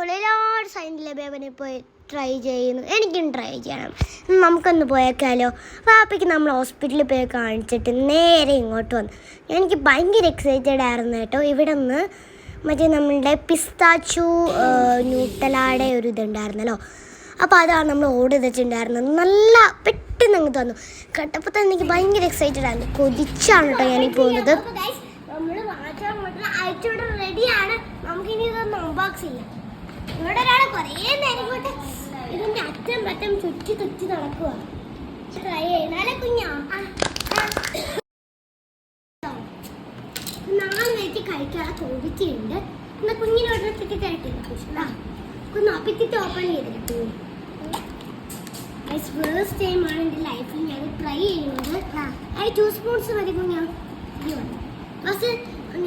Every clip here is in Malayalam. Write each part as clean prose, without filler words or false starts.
ഒരുപാട് സൈനിലെ ബേബനെ പോയി ട്രൈ ചെയ്യുന്നു. എനിക്കും ട്രൈ ചെയ്യണം. നമുക്കൊന്ന് പോയേക്കാലോ. പാപ്പയ്ക്ക് നമ്മൾ ഹോസ്പിറ്റലിൽ പോയി കാണിച്ചിട്ട് നേരെ ഇങ്ങോട്ട് വന്നു. എനിക്ക് ഭയങ്കര എക്സൈറ്റഡ് ആയിരുന്നു കേട്ടോ. ഇവിടെ നിന്ന് മറ്റേ നമ്മളുടെ പിസ്താച്ചു ന്യൂട്ടലാടെ ഒരു ഇതുണ്ടായിരുന്നല്ലോ, അപ്പോൾ അതാണ് നമ്മൾ ഓർഡർ ചെയ്തിട്ടുണ്ടായിരുന്നത്. നല്ല പെട്ടെന്ന് അങ്ങ് തന്നു. കേട്ടപ്പോൾ തന്നെ എനിക്ക് ഭയങ്കര എക്സൈറ്റഡ് ആയിരുന്നു. കൊതിച്ചാണ് കേട്ടോ ഞാനീ പോകുന്നത്. നമ്മൾ അയച്ചോടെ റെഡിയാണ്. നമുക്കിനി ഇതൊന്നും അൺബോക്സ് ചെയ്യാം. ഇവിടെ ഒരാൾ കുറേ നേരം കൊണ്ട് ഇതിൻ്റെ അറ്റം പറ്റം ചുറ്റി നടക്കുക. ട്രൈ ചെയ്യുന്നാലേ കുഞ്ഞാ നാളെ വെച്ച് കഴിക്കാനുള്ള കൊതിച്ചുണ്ട്. എന്നാൽ കുഞ്ഞിനോട് കഴിക്കില്ല. ഒന്ന് അപ്പിത്തിട്ട് ഓപ്പൺ ചെയ്തിട്ടു. ഫസ്റ്റ് ടൈമാണ് എൻ്റെ ലൈഫിൽ ഞാൻ ട്രൈ ചെയ്യുന്നത്. 2 സ്പൂൺസ് മതി കുഞ്ഞാ. ഫസ്റ്റ്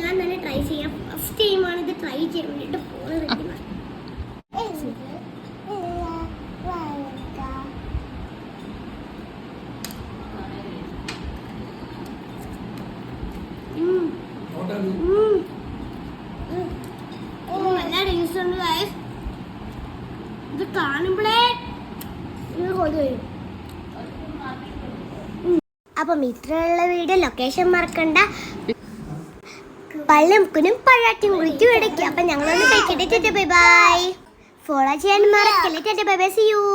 ഞാൻ തന്നെ ട്രൈ ചെയ്യാം. ഫസ്റ്റ് ടൈമാണ് ഇത് ട്രൈ ചെയ്യാൻ വേണ്ടിയിട്ട് പോകുന്നത്. നല്ല ടേസ്റ്റ് ഉണ്ട് ഗൈസ്. ഇത് കാണുമ്പോഴേ കൊതി വരും. അപ്പം ഇത്രയുള്ള വീഡിയോ ലൊക്കേഷൻ മറക്കണ്ട. പള്ളിമുക്കിനും പഴാറ്റും കുളിക്കും ഇടയ്ക്ക്. അപ്പം ഞങ്ങളൊന്ന് കഴിക്കട്ടെ. Bye bye. ഫോളോ ചെയ്യാൻ മറക്കല്ലേ. Bye bye. See U.